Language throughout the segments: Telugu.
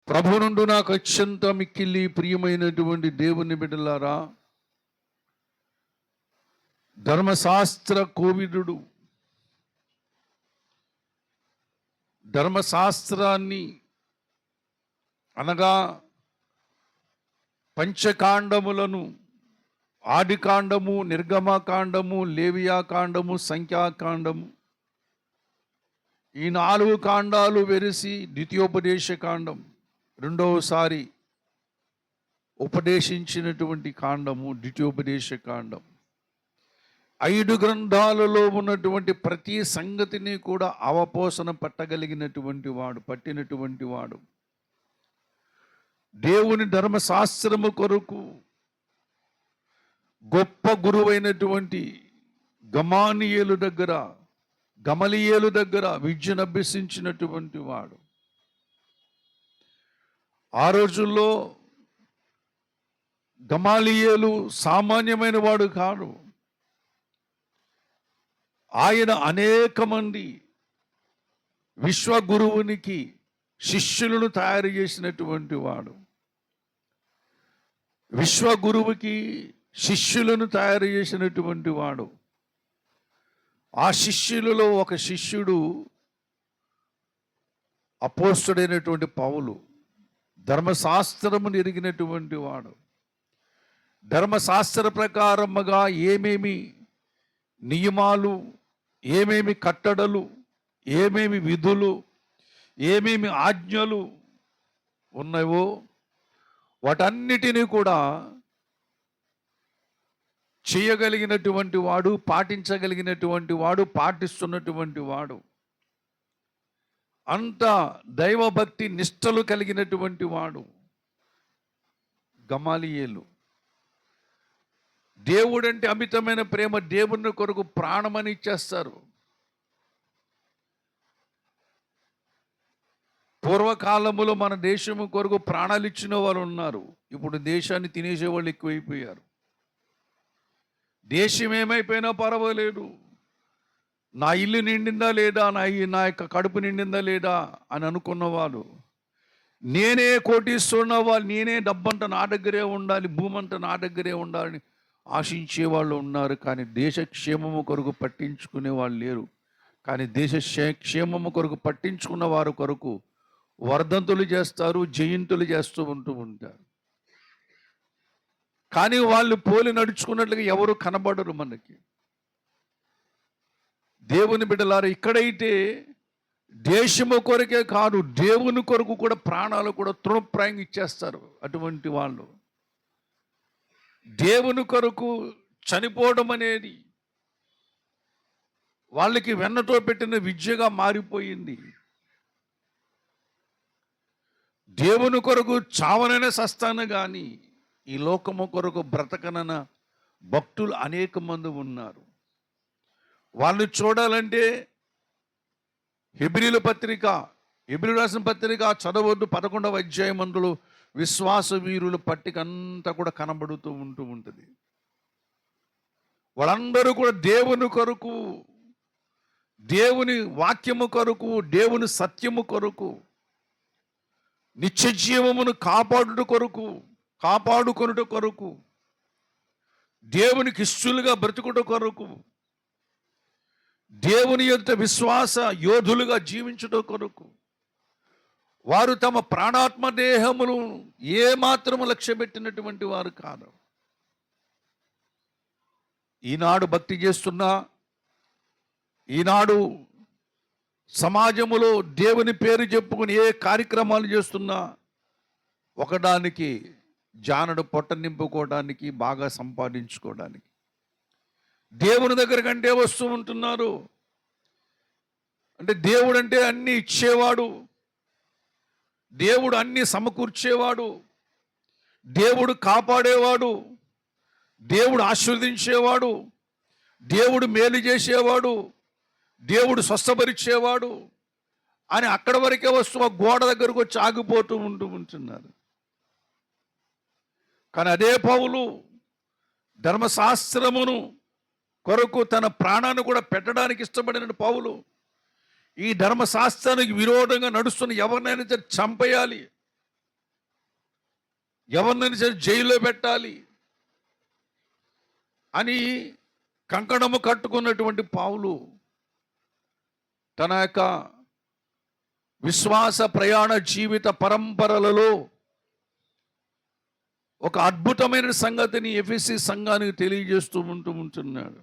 ప్రభు నుండి నాకు అత్యంత మిక్కిలి ప్రియమైనటువంటి దేవుని బిడ్డలారా, ధర్మశాస్త్ర కోవిదుడు ధర్మశాస్త్రాన్ని అనగా పంచకాండములను ఆదికాండము, నిర్గమకాండము, లేవియాకాండము, సంఖ్యాకాండము, ఈ 4 కాండాలు వెరిసి ద్వితీయోపదేశ కాండం రెండవసారి ఉపదేశించినటువంటి కాండము ద్వితీయోపదేశ కాండం. 5 గ్రంథాలలో ఉన్నటువంటి ప్రతి సంగతిని కూడా అవపోసన పట్టినటువంటి వాడు దేవుని ధర్మశాస్త్రము కొరకు గొప్ప గురువైనటువంటి గమలియేలు దగ్గర విద్యను అభ్యసించినటువంటి వాడు. ఆ రోజుల్లో గమలియేలు సామాన్యమైన వాడు కాదు. ఆయన అనేక మంది విశ్వగురువునికి శిష్యులను తయారు చేసినటువంటి వాడు. విశ్వగురువుకి శిష్యులను తయారు చేసినటువంటి వాడు. ఆ శిష్యులలో ఒక శిష్యుడు అపోస్తుడైనటువంటి పౌలు. ధర్మశాస్త్రమును ఎరిగినటువంటి వాడు. ధర్మశాస్త్ర ప్రకారముగా ఏమేమి నియమాలు, ఏమేమి కట్టడలు, ఏమేమి విధులు, ఏమేమి ఆజ్ఞలు ఉన్నాయో వాటన్నిటినీ కూడా చేయగలిగినటువంటి వాడు, పాటించగలిగినటువంటి వాడు, పాటిస్తున్నటువంటి వాడు. అంత దైవభక్తి నిష్టలు కలిగినటువంటి వాడు గమలియేలు. దేవుడంటే అమితమైన ప్రేమ. దేవుని కొరకు ప్రాణమని ఇచ్చేస్తారు. పూర్వకాలములో మన దేశము కొరకు ప్రాణాలు ఇచ్చిన వారు ఉన్నారు. ఇప్పుడు దేశాన్ని తినేసేవాళ్ళు ఎక్కువైపోయారు. దేశం ఏమైపోయినా పర్వాలేదు, నా ఇల్లు నిండిందా లేదా, నా యొక్క కడుపు నిండిందా లేదా అని అనుకున్నవాళ్ళు, నేనే కోటీస్తున్న వాళ్ళు, నేనే డబ్బంతా నా దగ్గరే ఉండాలి, భూమంతా నా దగ్గరే ఉండాలని ఆశించే వాళ్ళు ఉన్నారు. కానీ దేశ క్షేమము కొరకు పట్టించుకునే వాళ్ళు లేరు. కానీ దేశ క్షేమము కొరకు పట్టించుకున్న వారి కొరకు వర్ధంతులు చేస్తారు, జయంతులు చేస్తూ ఉంటారు. కానీ వాళ్ళు పోలి నడుచుకున్నట్లుగా ఎవరు కనబడరు మనకి. దేవుని బిడ్డలారా, ఇక్కడైతే దేశము కొరకే కాదు, దేవుని కొరకు కూడా ప్రాణాలు కూడా తృణప్రాయంగా ఇచ్చేస్తారు. అటువంటి వాళ్ళు దేవుని కొరకు చనిపోవడం అనేది వాళ్ళకి వెన్నతో పెట్టిన విద్యగా మారిపోయింది. దేవుని కొరకు చావనైనా సస్తాను కానీ ఈ లోకము కొరకు బ్రతకనన భక్తులు అనేక మంది ఉన్నారు. వాళ్ళు చూడాలంటే హెబ్రీలు రాసిన పత్రిక చదవద్దు. 11వ అధ్యాయం అందులో విశ్వాస వీరుల పట్టిక అంతా కూడా కనబడుతూ ఉంటుంది. వాళ్ళందరూ కూడా దేవుని కొరకు, దేవుని వాక్యము కొరకు, దేవుని సత్యము కొరకు, నిత్య జీవమును కాపాడుకొనుట కొరకు, దేవునికి ఇష్టలుగా బ్రతుకుట కొరకు, దేవుని యొక్క విశ్వాస యోధులుగా జీవించుట కొరకు వారు తమ ప్రాణాత్మ దేహములు ఏమాత్రము లక్ష్య పెట్టినటువంటి వారు కాదు. ఈనాడు భక్తి చేస్తున్నా, ఈనాడు సమాజములో దేవుని పేరు చెప్పుకుని ఏ కార్యక్రమాలు చేస్తున్నా ఒకదానికి జానడు పొట్ట నింపుకోవడానికి, బాగా సంపాదించుకోవడానికి దేవుని దగ్గర కంటే వస్తూ ఉంటున్నారు. అంటే దేవుడు అంటే అన్నీ ఇచ్చేవాడు, దేవుడు అన్నీ సమకూర్చేవాడు, దేవుడు కాపాడేవాడు, దేవుడు ఆశీర్వదించేవాడు, దేవుడు మేలు చేసేవాడు, దేవుడు స్వస్థపరిచేవాడు అని అక్కడి వరకే వస్తూ ఆ గోడ దగ్గరకు వచ్చి ఆగిపోతూ ఉంటున్నారు. కానీ అదే పౌలు ధర్మశాస్త్రమును కొరకు తన ప్రాణాన్ని కూడా పెట్టడానికి ఇష్టపడిన పౌలు ఈ ధర్మశాస్త్రానికి విరోధంగా నడుస్తున్న ఎవరినైనా చంపేయాలి, ఎవరినైనా సరే జైల్లో పెట్టాలి అని కంకణము కట్టుకున్నటువంటి పౌలు తన యొక్క విశ్వాస ప్రయాణ జీవిత పరంపరలలో ఒక అద్భుతమైన సంగతిని ఎఫెసీ సంఘానికి తెలియజేస్తూ ఉంటున్నాడు.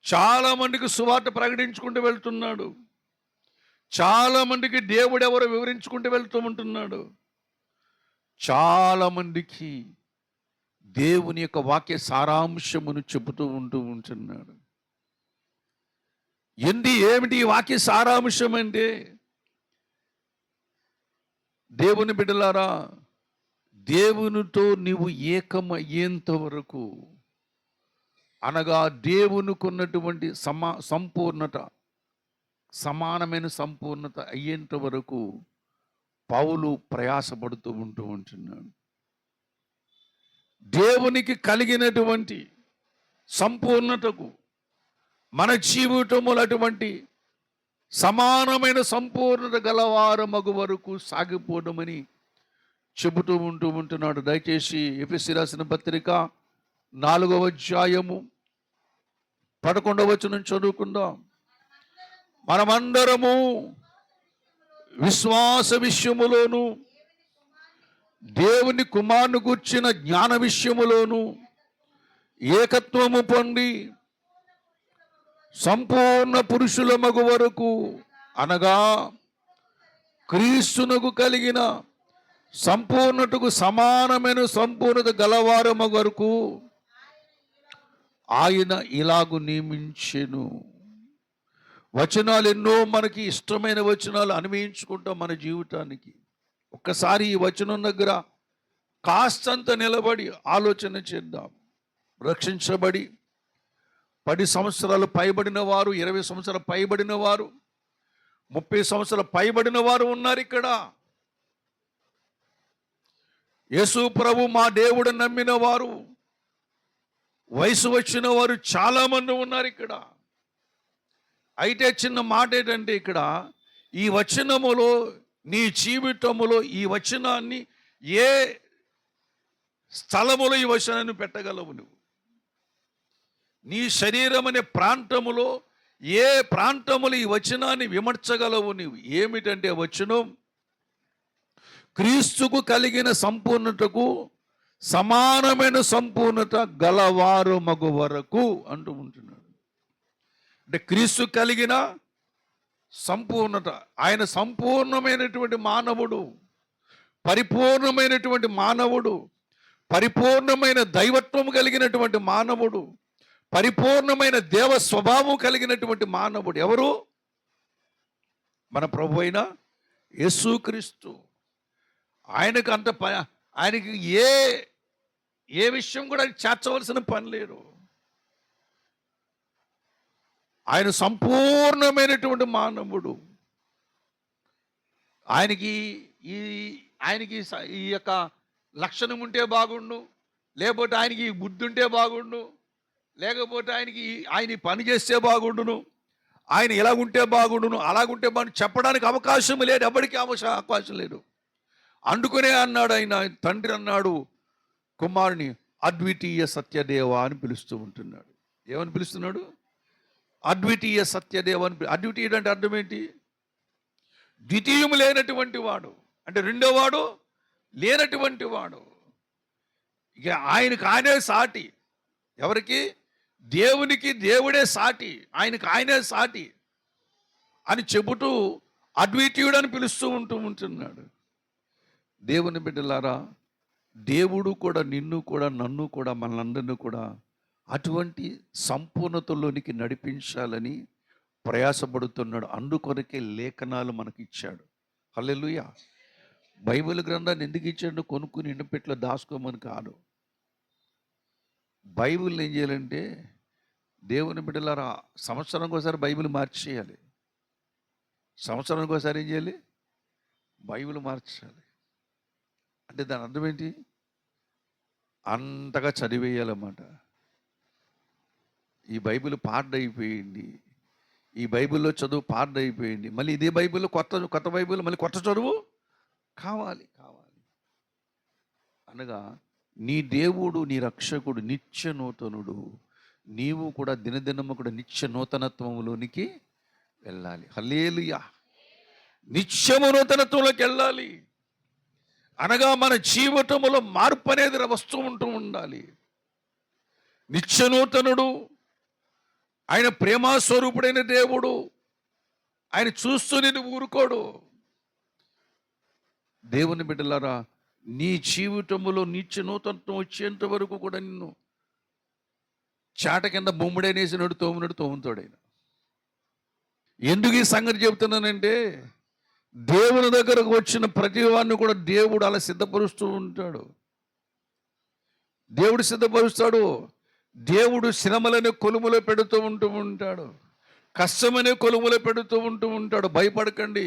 చాలా మందికి సువార్త ప్రకటించుకుంటూ వెళ్తున్నాడు. చాలా మందికి దేవుడు ఎవరో వివరించుకుంటూ వెళ్తూ ఉంటున్నాడు. చాలా మందికి దేవుని యొక్క వాక్య సారాంశమును చెబుతూ ఉంటున్నాడు. ఏమిటి వాక్య సారాంశం అంటే, దేవుని బిడ్డలారా, దేవునితో నీవు ఏకమయ్యేంత వరకు, అనగా దేవునికున్నటువంటి సంపూర్ణత, సమానమైన సంపూర్ణత అయ్యేంత వరకు పౌలు ప్రయాసపడుతూ ఉంటున్నాడు. దేవునికి కలిగినటువంటి సంపూర్ణతకు మన జీవితములు అటువంటి సమానమైన సంపూర్ణత గలవారమగు వరకు సాగిపోవడమని చెబుతూ ఉంటున్నాడు. దయచేసి ఎఫెసీ రాసిన పత్రిక 4వ అధ్యాయము 11వ వచనం చదువుకుందాం. మనమందరము విశ్వాస విషయములోను దేవుని కుమారుని గూర్చిన జ్ఞాన విషయములోను ఏకత్వము పొంది సంపూర్ణ పురుషుల మగు వరకు, అనగా క్రీస్తునకు కలిగిన సంపూర్ణతకు సమానమైన సంపూర్ణత గలవారు మగు వరకు ఆయన ఇలాగు నియమించెను. వచనాలు ఎన్నో మనకి ఇష్టమైన వచనాలు అన్వయించుకుంటాం మన జీవితానికి. ఒక్కసారి ఈ వచనం దగ్గర కాస్తంత నిలబడి ఆలోచన చేద్దాం. రక్షించబడి 10 సంవత్సరాలు పైబడిన వారు, 20 సంవత్సరాలు పైబడిన వారు, 30 సంవత్సరాలు పైబడిన వారు ఉన్నారు ఇక్కడ. యేసు ప్రభు మా దేవుడు నమ్మిన వారు, వయసు వచ్చిన వారు చాలామంది ఉన్నారు ఇక్కడ. అయితే చిన్న మాట ఏంటంటే, ఇక్కడ ఈ వచనములో, నీ జీవితములో ఈ వచనాన్ని ఏ స్థలములో ఈ వచనాన్ని పెట్టగలవు నువ్వు? నీ శరీరం అనే ప్రాంతములో ఏ ప్రాంతములో ఈ వచనాన్ని విమర్చగలవు నువ్వు? ఏమిటంటే వచనం క్రీస్తుకు కలిగిన సంపూర్ణతకు సమానమైన సంపూర్ణత గలవారు మగు వరకు అంటూ ఉంటున్నాడు. అంటే క్రీస్తు కలిగిన సంపూర్ణత, ఆయన సంపూర్ణమైనటువంటి మానవుడు, పరిపూర్ణమైనటువంటి మానవుడు, పరిపూర్ణమైన దైవత్వం కలిగినటువంటి మానవుడు, పరిపూర్ణమైన దేవ స్వభావం కలిగినటువంటి మానవుడు ఎవరు? మన ప్రభు అయిన యేసుక్రీస్తు. ఆయనకు ఆయనకి ఏ విషయం కూడా చేర్చవలసిన పని లేదు. ఆయన సంపూర్ణమైనటువంటి మానవుడు. ఆయనకి ఈ యొక్క లక్షణం ఉంటే బాగుండు, లేకపోతే ఆయనకి బుద్ధి ఉంటే బాగుండు, లేకపోతే ఆయన పని చేస్తే బాగుండును, ఆయన ఇలాగుంటే బాగుండును, అలాగుంటే బాగుండు చెప్పడానికి అవకాశం లేదు, ఎవరికి అవకాశం లేదు. అందుకునే అన్నాడు ఆయన తండ్రి అన్నాడు కుమారుని అద్వితీయ సత్యదేవ అని పిలుస్తూ ఉంటున్నాడు. ఏమని పిలుస్తున్నాడు? అద్వితీయ సత్యదేవ అని. అద్వితీయుడు అంటే అర్థం ఏంటి? ద్వితీయం లేనటువంటి వాడు, అంటే రెండో వాడు లేనటువంటి వాడు. ఇక ఆయనకు సాటి. ఎవరికి? దేవునికి దేవుడే సాటి, ఆయనే సాటి అని చెబుతూ అద్వితీయుడు అని పిలుస్తూ ఉంటున్నాడు. దేవుని బిడ్డలారా, దేవుడు కూడా నిన్ను కూడా నన్ను కూడా మనందరినీ కూడా అటువంటి సంపూర్ణతలోనికి నడిపించాలని ప్రయాసపడుతున్నాడు. అందుకొరకే లేఖనాలు మనకి ఇచ్చాడు. హల్లెలూయా. బైబిల్ గ్రంథాన్ని ఎందుకు ఇచ్చాడు? కొనుక్కుని ఇంటిపెట్లో దాచుకోమని కాదు. బైబిల్ని ఏం చేయాలంటే, దేవుని బిడ్డలారా, సంవత్సరానికి ఒకసారి బైబిల్ మార్చేయాలి. సంవత్సరానికి ఒకసారి ఏం చేయాలి? బైబిల్ మార్చాలి. అంటే దాని అర్థం ఏంటి? అంతగా చదివేయాలన్నమాట. ఈ బైబిల్ పాడైపోయింది, ఈ బైబిల్లో చదువు పాడైపోయింది, మళ్ళీ ఇదే బైబిల్లో కొత్త బైబిల్, మళ్ళీ కొత్త చదువు కావాలి. అనగా నీ దేవుడు నీ రక్షకుడు నిత్య నూతనుడు, నీవు కూడా దినదినము కూడా నిత్య నూతనత్వములోనికి వెళ్ళాలి. హల్లెలూయా. నిత్యము నూతనత్వంలోకి వెళ్ళాలి అనగా మన జీవితంలో మార్పు అనేది వస్తూ ఉండాలి. నిత్య నూతనుడు, ఆయన ప్రేమాస్వరూపుడైన దేవుడు, ఆయన చూస్తూ నేను ఊరుకోడు. దేవుని బిడ్డలారా, నీ జీవితంలో నిత్య నూతనత్వం వచ్చేంత వరకు కూడా నిన్ను చాట కింద బొమ్ముడనేసినట్టు తోముతాడు ఆయన. ఎందుకు ఈ సంగతి చెబుతున్నానంటే, దేవుని దగ్గరకు వచ్చిన ప్రతి వాడిని కూడా దేవుడు అలా సిద్ధపరుస్తూ ఉంటాడు. దేవుడు సిద్ధపరుస్తాడు. దేవుడు శ్రమలనే కొలుములో పెడుతూ ఉంటాడు, కష్టమనే కొలుములో పెడుతూ ఉంటాడు. భయపడకండి.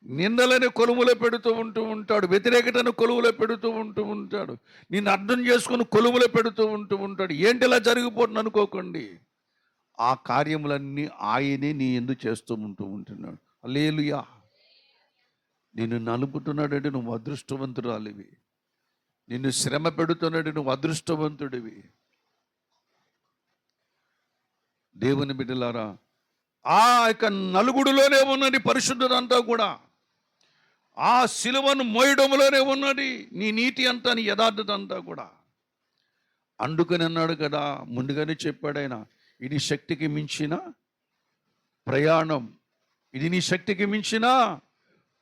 నిందలని కొలుములో పెడుతూ ఉంటాడు, వ్యతిరేకతను కొలువులో పెడుతూ ఉంటాడు, నిన్ను అర్థం చేసుకుని కొలుములో పెడుతూ ఉంటాడు. ఏంటి ఇలా జరిగిపోతుంది అనుకోకండి, ఆ కార్యములన్నీ ఆయనే నీ ఎందుకు చేస్తూ ఉంటున్నాడు. హల్లెలూయా. నిన్ను నలుపుతున్నాడంటే నువ్వు అదృష్టవంతురాలివి, నిన్ను శ్రమ పెడుతున్నాడు నువ్వు అదృష్టవంతుడివి. దేవుని బిడ్డలారా, ఆ యొక్క నలుగుడిలోనే ఉన్నది పరిశుద్ధత అంతా కూడా, ఆ సిలువను మోయడంలోనే ఉన్నది నీ నీతి అంతా, నీ యథార్థత అంతా కూడా. అందుకని అన్నాడు కదా, ముందుగానే చెప్పాడు ఆయన, ఇది శక్తికి మించిన ప్రయాణం, ఇది నీ శక్తికి మించిన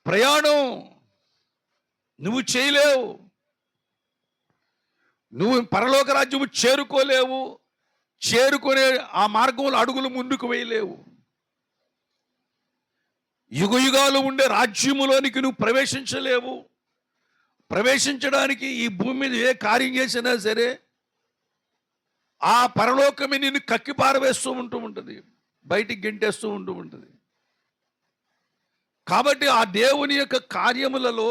ప్రయాణం. నువ్వు చేయలేవు, నువ్వు పరలోక రాజ్యము చేరుకోలేవు, చేరుకునే ఆ మార్గంలో అడుగులు ముందుకు వేయలేవు. యుగయుగాలు ఉండే రాజ్యములోనికి నువ్వు ప్రవేశించలేవు. ప్రవేశించడానికి ఈ భూమి మీద ఏ కార్యం చేసినా సరే ఆ పరలోకమే నిన్ను కక్కి పారవేస్తూ ఉంటుంది, బయటికి గెంటేస్తూ ఉంటుంది. కాబట్టి ఆ దేవుని యొక్క కార్యములలో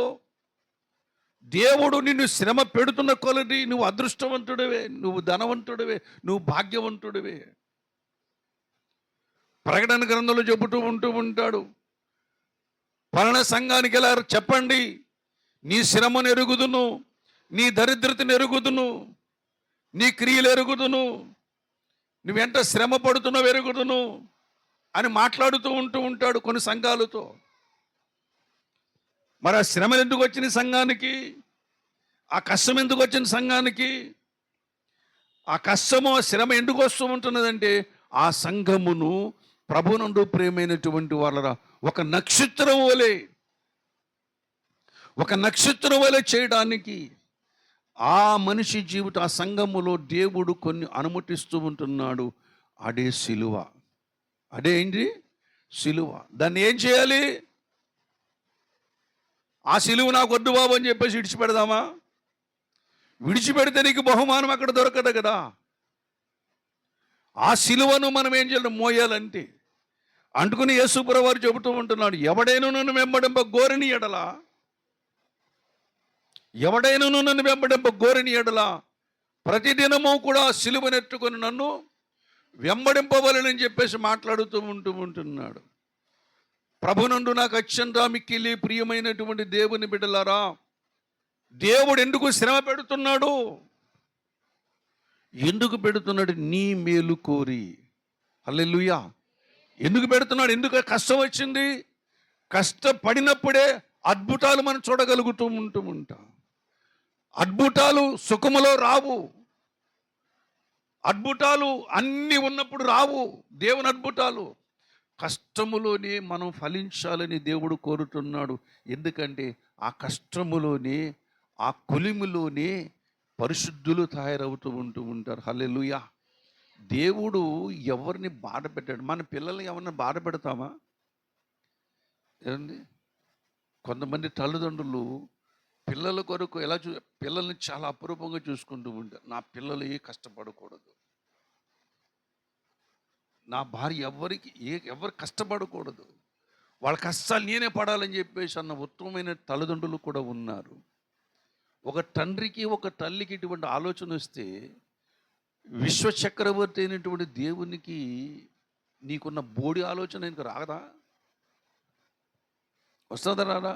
దేవుడు నిన్ను శ్రమ పెడుతున్న కొలది నువ్వు అదృష్టవంతుడివే, నువ్వు ధనవంతుడివే, నువ్వు భాగ్యవంతుడివే. ప్రకటన గ్రంథంలో చెబుతూ ఉంటాడు, పలానా సంఘానికి ఎలా చెప్పండి, నీ శ్రమను ఎరుగుదును, నీ దరిద్రతను ఎరుగుదును, నీ క్రియలు ఎరుగుదును, నువ్వెంత శ్రమ పడుతున్నావు ఎరుగుదును అని మాట్లాడుతూ ఉంటాడు కొన్ని సంఘాలతో. మరి ఆ శ్రమలు ఎందుకు వచ్చిన సంఘానికి, ఆ కష్టం ఎందుకు వచ్చిన సంఘానికి, ఆ కష్టము ఆ శ్రమ ఎందుకు వస్తూ ఉంటున్నదంటే, ఆ సంఘమును ప్రభునందు ప్రేమైనటువంటి వాళ్ళ ఒక నక్షత్రం వలె చేయడానికి ఆ మనిషి జీవితం, ఆ సంఘములో దేవుడు కొన్ని అనుమతిస్తూ ఉంటున్నాడు. అదే సిలువ. అదే ఏంటి? సిలువ. దాన్ని ఏం చేయాలి? ఆ సిలువ నాకు వద్దు బాబు అని చెప్పేసి విడిచిపెడదామా? విడిచిపెడితే నీకు బహుమానం అక్కడ దొరకదు కదా. ఆ సిలువను మనం ఏం చేయాలి? మోయాలంటే. అందుకుని యేసుప్రభువు వారు చెబుతూ ఉంటున్నాడు, ఎవడైనా నన్ను వెంబడింప గోరిని ఎడల ప్రతిదినము కూడా సిలువనెత్తుకొని నన్ను వెంబడింపవలనని చెప్పేసి మాట్లాడుతూ ఉంటున్నాడు. ప్రభునందు నాకు అత్యంత మిక్కిలి ప్రియమైనటువంటి దేవుని బిడ్డలారా, దేవుడు ఎందుకు శ్రమ పెడుతున్నాడు? ఎందుకు పెడుతున్నాడు? నీ మేలు కోరి. హల్లెలూయా. ఎందుకు పెడుతున్నాడు? ఎందుకు కష్టం వచ్చింది? కష్టపడినప్పుడే అద్భుతాలు మనం చూడగలుగుతూ ఉంటాం. అద్భుతాలు సుఖములో రావు, అద్భుతాలు అన్నీ ఉన్నప్పుడు రావు. దేవుని అద్భుతాలు కష్టములోనే మనం ఫలించాలని దేవుడు కోరుతున్నాడు. ఎందుకంటే ఆ కష్టములోనే, ఆ కొలిమిలోనే పరిశుద్ధులు తయారవుతూ ఉంటారు. హల్లెలూయా. దేవుడు ఎవరిని బాధ పెట్టాడు? మన పిల్లల్ని ఎవరిని బాధ పెడతామా? ఏమండి, కొంతమంది తల్లిదండ్రులు పిల్లల కొరకు ఎలా పిల్లల్ని చాలా అపురూపంగా చూసుకుంటూ ఉంటారు. నా పిల్లలు ఏ కష్టపడకూడదు, నా భార్య ఎవరు కష్టపడకూడదు, వాళ్ళ కష్టాలు నేనే పడాలని చెప్పేసి అన్న ఉత్తమమైన తల్లిదండ్రులు కూడా ఉన్నారు. ఒక తండ్రికి ఒక తల్లికి ఇటువంటి ఆలోచన వస్తే, విశ్వచక్రవర్తి అయినటువంటి దేవునికి నీకున్న బోడి ఆలోచన నీకు రాదా? వస్తుందా రాదా?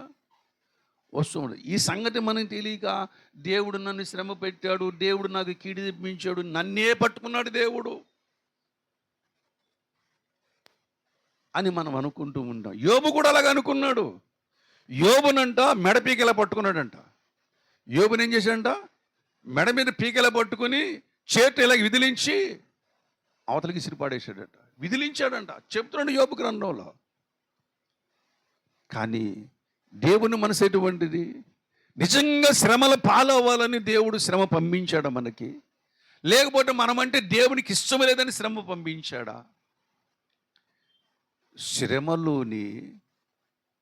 వస్తూ ఉంటుంది. ఈ సంగతి మనకు తెలియక దేవుడు నన్ను శ్రమ పెట్టాడు, దేవుడు నాకు కీడు తెప్పించాడు, నన్నే పట్టుకున్నాడు దేవుడు అని మనం అనుకుంటూ ఉంటాం. యోబు కూడా అలాగ అనుకున్నాడు. యోబునంట మెడ పీకెలా పట్టుకున్నాడంట. యోబుని ఏం చేశాడంట, మెడ మీద పీకెలా పట్టుకుని చేతి ఇలా విదిలించి అవతలికి సిరిపాడేశాడట. విదిలించాడంట, చెప్తున్నాడు యోబు గ్రంథంలో. కానీ దేవుని మనసు ఎటువంటిది? నిజంగా శ్రమల పాలవ్వాలని దేవుడు శ్రమ పంపించాడా మనకి? లేకపోతే మనమంటే దేవునికి ఇష్టం లేదని శ్రమ పంపించాడా? శ్రమలోని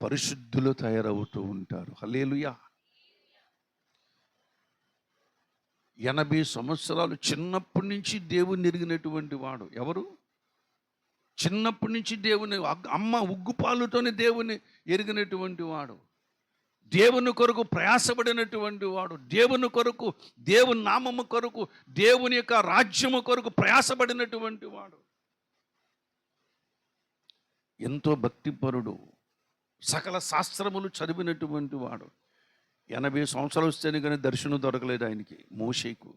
పరిశుద్ధులు తయారవుతూ ఉంటారు. హల్లెలూయా. 80 సంవత్సరాలు చిన్నప్పటి నుంచి దేవుని ఎరిగినటువంటి వాడు ఎవరు? చిన్నప్పటి నుంచి దేవుని అమ్మ ఉగ్గుపాలుతోనే దేవుని ఎరిగినటువంటి వాడు, దేవుని కొరకు ప్రయాసపడినటువంటి వాడు, దేవుని కొరకు, దేవుని నామము కొరకు, దేవుని యొక్క రాజ్యము కొరకు ప్రయాసపడినటువంటి వాడు, ఎంతో భక్తిపరుడు, సకల శాస్త్రములు చదివినటువంటి వాడు. 80 సంవత్సరాలు వస్తేనే కానీ దర్శనం దొరకలేదు ఆయనకి. మోషేకు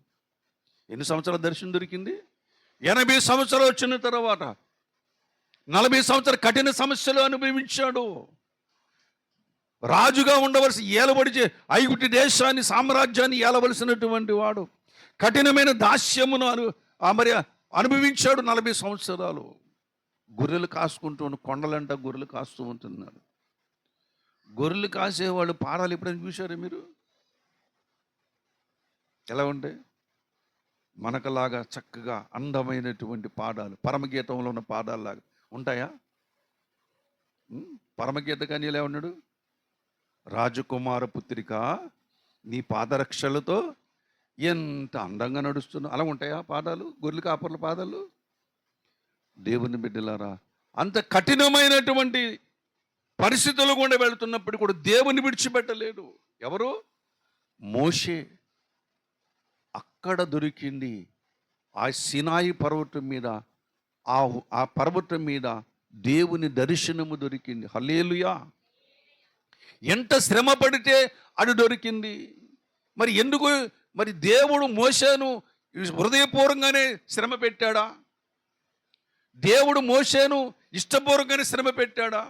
ఎన్ని సంవత్సరాల దర్శనం దొరికింది? 80 సంవత్సరాలు వచ్చిన తర్వాత 40 సంవత్సరాలు కఠిన సమస్యలు అనుభవించాడు. రాజుగా ఉండవలసి ఏలబడిచే ఐగుప్తు దేశాన్ని, సామ్రాజ్యాన్ని ఏలవలసినటువంటి వాడు కఠినమైన దాస్యమును మరి అనుభవించాడు 40 సంవత్సరాలు. గొర్రెలు కాసుకుంటూ కొండలంట గొర్రెలు కాస్తూ ఉంటున్నాడు. గొర్రెలు కాసేవాళ్ళు పాదాలు ఎప్పుడైనా చూశారు మీరు? ఎలా ఉంటాయి? మనకలాగా చక్కగా అందమైనటువంటి పాదాలు, పరమగీతంలో ఉన్న పాదాలలాగా ఉంటాయా? పరమగీత కానీ ఎలా ఉన్నాడు? రాజకుమార పుత్రిక నీ పాదరక్షలతో ఎంత అందంగా నడుస్తున్నావు. అలా ఉంటాయా పాదాలు? గొర్రెలు కాపర్ల పాదాలు? దేవుని బిడ్డలారా, అంత కఠినమైనటువంటి పరిస్థితులు గుండా వెళుతున్నప్పుడు కూడా దేవుని విడిచిపెట్టలేడు. ఎవరు? మోషే. అక్కడ దొరికింది ఆ సినాయి పర్వతం మీద, ఆ పర్వతం మీద దేవుని దర్శనము దొరికింది. హల్లెలూయా. ఎంత శ్రమ పడితే అది దొరికింది. మరి ఎందుకు? మరి దేవుడు మోషేను హృదయపూర్వకంగానే శ్రమ పెట్టాడా? దేవుడు మోషేను ఇష్టపూర్వకంగానే శ్రమ పెట్టాడా?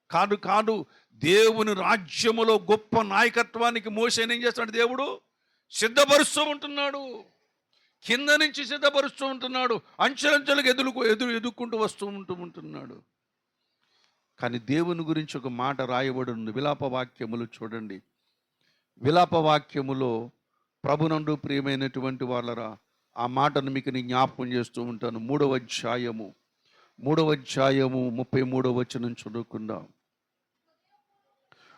కాదు కాదు. దేవుని రాజ్యములో గొప్ప నాయకత్వానికి మోషేను ఏం చేస్తున్నాడు? దేవుడు సిద్ధపరుస్తూ ఉంటున్నాడు. కింద నుంచి సిద్ధపరుస్తూ ఉంటున్నాడు. అంచెలంచెలకు ఎదుక్కుంటూ వస్తూ ఉంటున్నాడు. కానీ దేవుని గురించి ఒక మాట రాయబడి ఉంది. విలాప వాక్యములు చూడండి. విలాప వాక్యములో ప్రభునందు ప్రియమైనటువంటి వాళ్ళరా, ఆ మాటను మీకు నేను జ్ఞాపకం చేస్తూ ఉంటాను. 3వ అధ్యాయము 33వ వచనం చదువుకుందాం.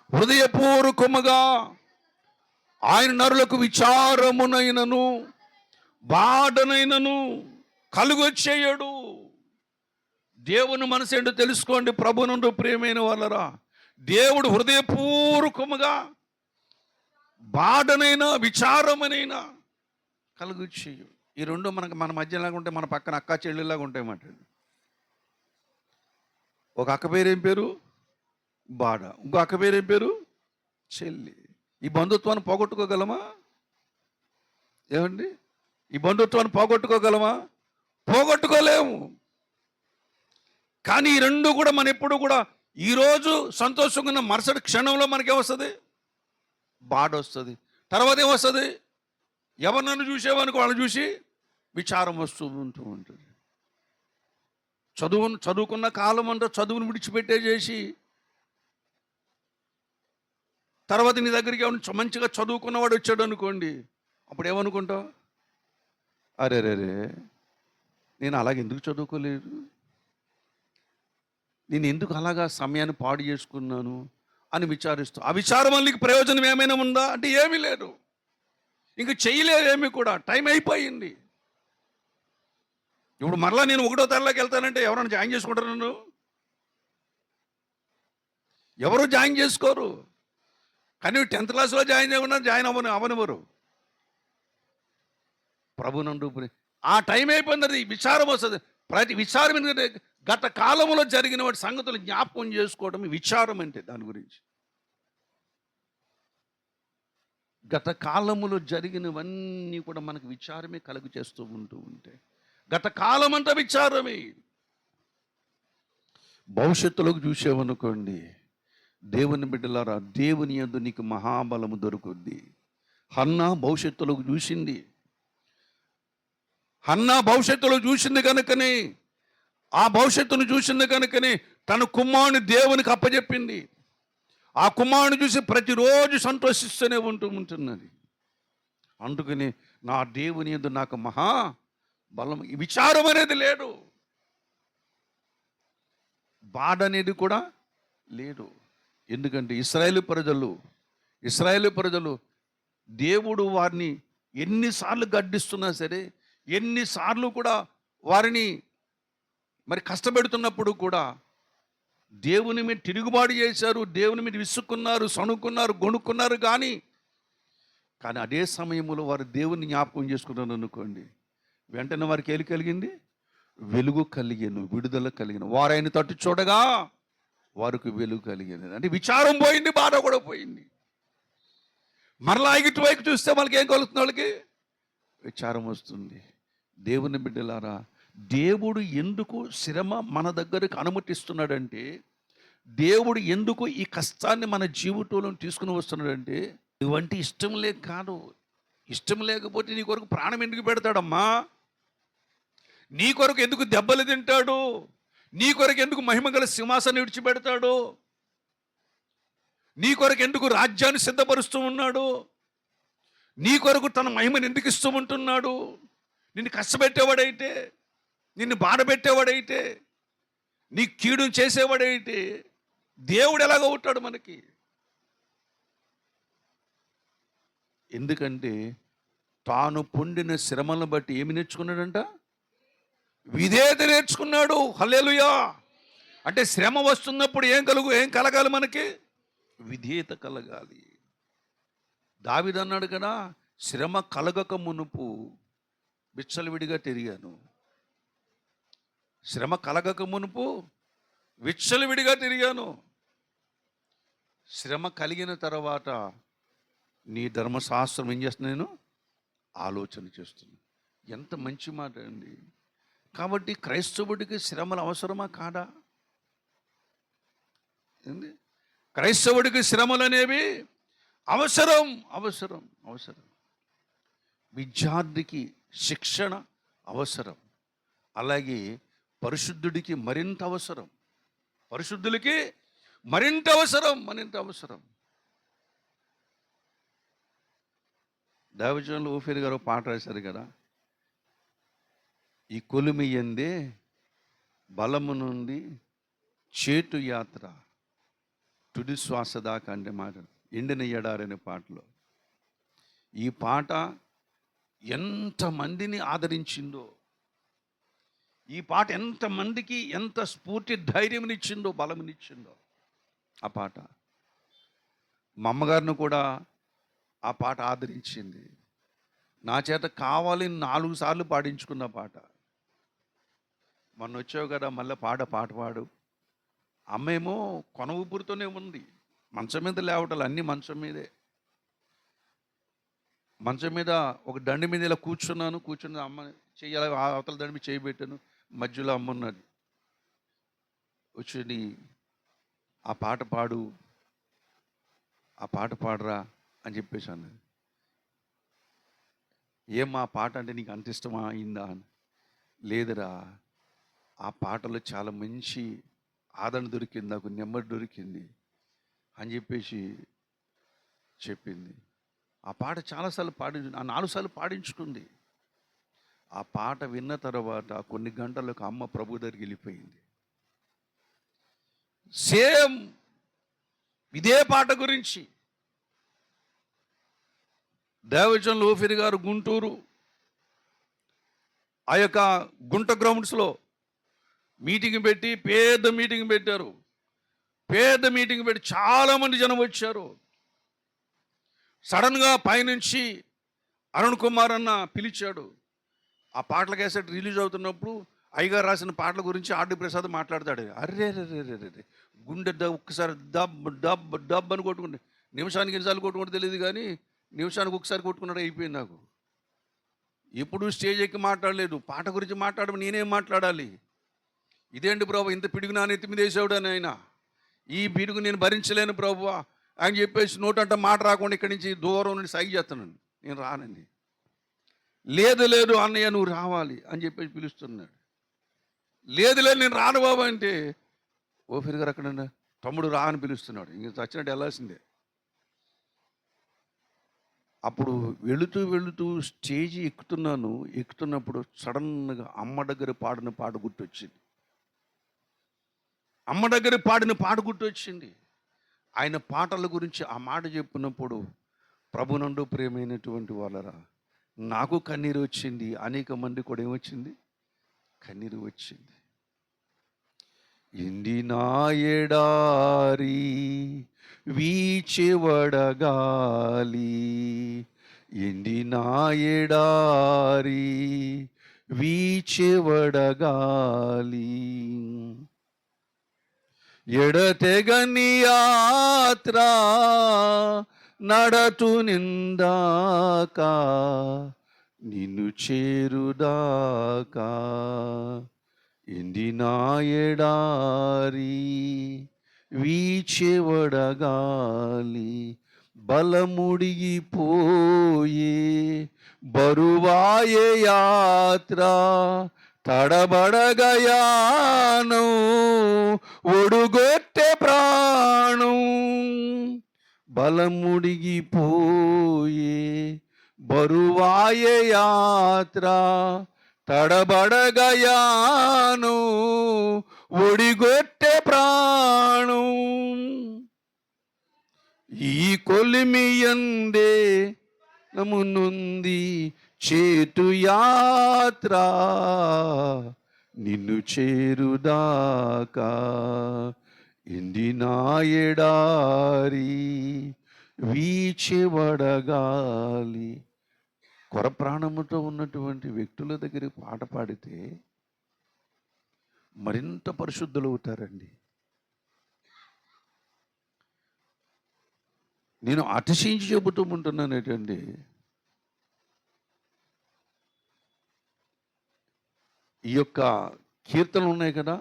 హృదయపూర్వకముగా ఆయన నరులకు విచారమునైనను బాధనైనను కలుగొచ్చేయడు. దేవుని మనసు ఏంటో తెలుసుకోండి ప్రభునందు ప్రియమైన వాళ్ళరా. దేవుడు హృదయపూర్వకముగా బాధనైనా విచారమనైనా కలుగొచ్చేయు. ఈ రెండు మన మధ్యలాగా ఉంటే, మన పక్కన అక్క చెల్లెలాగా ఉంటాయి మాట. ఒక అక్క పేరు ఏం పేరు? బాధ. ఇంకో అక్క పేరు ఏం పేరు? చెల్లి. ఈ బంధుత్వాన్ని పోగొట్టుకోగలమా? ఏమండి? ఈ బంధుత్వాన్ని పోగొట్టుకోగలమా? పోగొట్టుకోలేము. కానీ ఈ రెండు కూడా మన ఎప్పుడు కూడా ఈరోజు సంతోషంగా ఉన్న మరుసటి క్షణంలో మనకేమొస్తుంది? బాధ వస్తుంది. తర్వాత ఏమొస్తుంది? ఎవరినన్ను చూసేవానికి వాళ్ళని చూసి విచారం వస్తూ ఉంటుంది. చదువుకున్న కాలం అంతా చదువును విడిచిపెట్టేసి తర్వాత నీ దగ్గరికి ఏమైనా మంచిగా చదువుకున్నవాడు వచ్చాడు అనుకోండి, అప్పుడు ఏమనుకుంటావు? అరే నేను అలాగే ఎందుకు చదువుకోలేదు, నేను ఎందుకు అలాగా సమయాన్ని పాడు చేసుకున్నాను అని విచారిస్తూ, ఆ విచారం వల్ల నీకు ప్రయోజనం ఏమైనా ఉందా అంటే ఏమీ లేదు. ఇంక చేయలేదేమీ కూడా. టైం అయిపోయింది. ఇప్పుడు మరలా నేను 1వ తరగతిలోకి వెళ్తానంటే ఎవరైనా జాయిన్ చేసుకుంటారు? నన్ను ఎవరు జాయిన్ చేసుకోరు. కానీ 10th క్లాస్లో జాయిన్ చేయకుండా జాయిన్ అవనివ్వరు. ప్రభునందు ఆ టైం అయిపోయింది. విచారం వస్తుంది. ప్రతి విచారం ఎందుకంటే గత కాలంలో జరిగిన వాటి సంగతులు జ్ఞాపకం చేసుకోవడం విచారం అంటే. దాని గురించి గత కాలములో జరిగినవన్నీ కూడా మనకు విచారమే కలుగు చేస్తూ ఉంటే గత కాలం అంతా విచారమే. భవిష్యత్తులోకి చూసామనుకోండి, దేవుని బిడ్డలారా, దేవుని యందు నీకు మహాబలము దొరుకుద్ది. హన్నా భవిష్యత్తులోకి చూసింది. హన్నా భవిష్యత్తులో చూసింది కనుకనే, ఆ భవిష్యత్తును చూసింది కనుకనే తన కుమారుని దేవునికి అప్పచెప్పింది. ఆ కుమారుని చూసి ప్రతిరోజు సంతోషిస్తూనే ఉంటున్నది. అందుకని నా దేవుని యందు నాకు మహా బలం, విచారం అనేది లేదు, బాధ అనేది కూడా లేదు. ఎందుకంటే ఇశ్రాయేలు ప్రజలు దేవుడు వారిని ఎన్నిసార్లు గడ్డిస్తున్నా సరే, ఎన్నిసార్లు కూడా వారిని మరి కష్టపెడుతున్నప్పుడు కూడా దేవుని మీద తిరుగుబాటు చేశారు, దేవుని మీద విసుక్కున్నారు, సణుకున్నారు, గొణుక్కున్నారు. కానీ అదే సమయంలో వారు దేవుని జ్ఞాపకం చేసుకున్నారు అనుకోండి, వెంటనే వారికి ఏలి కలిగింది, వెలుగు కలిగాను, విడుదల కలిగిన వారు ఆయన తట్టు చూడగా వారికి వెలుగు కలిగినది. అంటే విచారం పోయింది, బాధ కూడా పోయింది. మరలా ఇటువైపు చూస్తే వాళ్ళకి ఏం కలుగుతుంది? వాళ్ళకి విచారం వస్తుంది. దేవుని బిడ్డలారా, దేవుడు ఎందుకు శ్రమ మన దగ్గరకు అనుమతిస్తున్నాడంటే, దేవుడు ఎందుకు ఈ కష్టాన్ని మన జీవితంలో తీసుకుని వస్తున్నాడంటే, ఇవంటి ఇష్టం లేక కాదు. ఇష్టం లేకపోతే నీ కొరకు ప్రాణం ఎందుకు పెడతాడమ్మా? నీ కొరకు ఎందుకు దెబ్బలు తింటాడు? నీ కొరకు ఎందుకు మహిమగల సింహాసనం విడిచిపెడతాడు? నీ కొరకు ఎందుకు రాజ్యాన్ని సిద్ధపరుస్తూ ఉన్నాడు? నీ కొరకు తన మహిమను ఎందుకు ఇస్తూ ఉంటున్నాడు? నిన్ను కష్టపెట్టేవాడైతే, నిన్ను బాధ పెట్టేవాడైతే, నీ కీడు చేసేవాడైతే దేవుడు ఎలాగ ఉంటాడు మనకి? ఎందుకంటే తాను పొందిన శ్రమలను బట్టి ఏమి నేర్చుకున్నాడంట? విధేయత నేర్చుకున్నాడు. హల్లెలూయా. అంటే శ్రమ వస్తున్నప్పుడు ఏం కలగాలి మనకి? విధేయత కలగాలి. దావీదు అన్నాడు కదా, శ్రమ కలగక మునుపు విచ్చలవిడిగా తిరిగాను. శ్రమ కలగక మునుపు విచ్చలవిడిగా తిరిగాను. శ్రమ కలిగిన తర్వాత నీ ధర్మశాస్త్రం ఏం చేస్తున్నా, నేను ఆలోచన చేస్తున్నాను. ఎంత మంచి మాట అండి. కాబట్టి క్రైస్తవుడికి శ్రమలు అవసరమా కాదా? ఏంది? క్రైస్తవుడికి శ్రమలు అనేవి అవసరం. విద్యార్థికి శిక్షణ అవసరం. అలాగే పరిశుద్ధుడికి మరింత అవసరం. పరిశుద్ధులకి మరింత అవసరం. దైవజనులు ఊఫీర్ గారు పాట రాశారు కదా, ఈ కొలిమి ఎందే బలము నుండి చేటు యాత్ర తుది శ్వాస దాకా అంటే మాట ఎండిన ఎడారనే పాటలో. ఈ పాట ఎంతమందిని ఆదరించిందో, ఈ పాట ఎంతమందికి ఎంత స్ఫూర్తి ధైర్యంనిచ్చిందో, బలంనిచ్చిందో ఆ పాట. మా అమ్మగారిని కూడా ఆ పాట ఆదరించింది. నా చేత కావాలి 4 సార్లు పాడించుకున్న పాట. మొన్న వచ్చావు కదా, మళ్ళీ పాట పాడు. అమ్మేమో కొన ఊపిరితోనే ఉంది. మంచం మీద లేవటాలు అన్నీ మంచం మీదే. మంచం మీద ఒక దండి మీద ఇలా కూర్చుని అమ్మ చెయ్యాలి, అవతల దండి మీద చేయి పెట్టాను. మధ్యలో అమ్మ ఉన్నది. వచ్చి ఆ పాట పాడరా అని చెప్పేసి అన్నది. ఏమ్మా ఆ పాట అంటే నీకు అంత ఇష్టమా అయిందా అని. లేదురా, ఆ పాటలో చాలా మంచి ఆదరణ దొరికింది, నాకు నెమ్మది దొరికింది అని చెప్పేసి చెప్పింది. ఆ పాట చాలాసార్లు 4 సార్లు పాడించుకుంది. ఆ పాట విన్న తర్వాత కొన్ని గంటలకు అమ్మ ప్రభు దగ్గరికి వెళ్ళిపోయింది. సేమ్ ఇదే పాట గురించి దైవజనులు ఊఫీర్ గారు గుంటూరు ఆ యొక్క గుంట గ్రౌండ్స్లో పెద్ద మీటింగ్ పెట్టారు. పెద్ద మీటింగ్ పెట్టి చాలామంది జనం వచ్చారు. సడన్గా పైనుంచి అరుణ్ కుమార్ అన్న పిలిచాడు. ఆ పాటల క్యాసెట్ రిలీజ్ అవుతున్నప్పుడు అయ్యగారు రాసిన పాటల గురించి ఆర్డి ప్రసాద్ మాట్లాడతాడు. అర్రే గుండె ఒక్కసారి డబ్ అని కొట్టుకుంటే, నిమిషానికి ఎన్నిసార్లు కొట్టుకుంటే తెలియదు కానీ నిమిషానికి ఒకసారి కొట్టుకున్నాడు, అయిపోయింది నాకు. ఎప్పుడు స్టేజ్ ఎక్కి మాట్లాడలేదు. పాట గురించి మాట్లాడడం నేనేం మాట్లాడాలి? ఇదేంటి ప్రభు, ఇంత పిడుగు నా నెత్తి మీద వేసాడు అని ఆయన, ఈ పిడుగు నేను భరించలేను ప్రభు అని చెప్పేసి నోటంట మాట రాకుండా ఇక్కడి నుంచి దూరం నుండి సైగ చేస్తున్నాను. నేను రానండి. లేదు లేదు అన్నయ్య నువ్వు రావాలి అని చెప్పేసి పిలుస్తున్నాడు. లేదు లేదు నేను రాను బాబు అంటే, ఓఫీర్ గారు అక్కడ తమ్ముడు రా అని పిలుస్తున్నాడు. ఇంక చచ్చినట్టు వెళ్ళాల్సిందే. అప్పుడు వెళుతూ స్టేజీ ఎక్కుతున్నప్పుడు సడన్గా అమ్మ దగ్గర పాడిన పాట గుర్తొచ్చింది. ఆయన పాటల గురించి ఆ మాట చెప్పినప్పుడు, ప్రభునందు ప్రియమైనటువంటి వాళ్ళరా, నాకు కన్నీరు వచ్చింది, అనేక మంది కూడా ఏమొచ్చింది? కన్నీరు వచ్చింది. ఎండిన ఎడారి వీచెవడగాలి, ఎండిన ఎడారి వీచెవడగాలి, ఎడతెగని యాత్ర నడతు నిందాక నిన్ను చేరుదాకా, ఎండిన ఎడారి వీచెవడగాలి, బలముడిగిపోయే బరువాయే యాత్ర, తడబడగయాను ఒడుగొట్టె ప్రాణం, బలముడిగిపోయే బరువాయే యాత్ర, తడబడగయాను ఒడిగొట్టె ప్రాణం, ఈ కొలిమియందే నమునుంది చేతు యాత్ర, నిన్ను చేరుదాకా, ఎండిన ఎడారి వీచెవడగాలి. కొర ప్రాణముతో ఉన్నటువంటి వ్యక్తుల దగ్గర పాట పాడితే మరింత పరిశుద్ధులు అవుతారండి. నేను అతిశయించి చెబుతూ ఉంటున్నాను ఏంటండి, ఈ యొక్క కీర్తనలు ఉన్నాయి కదా,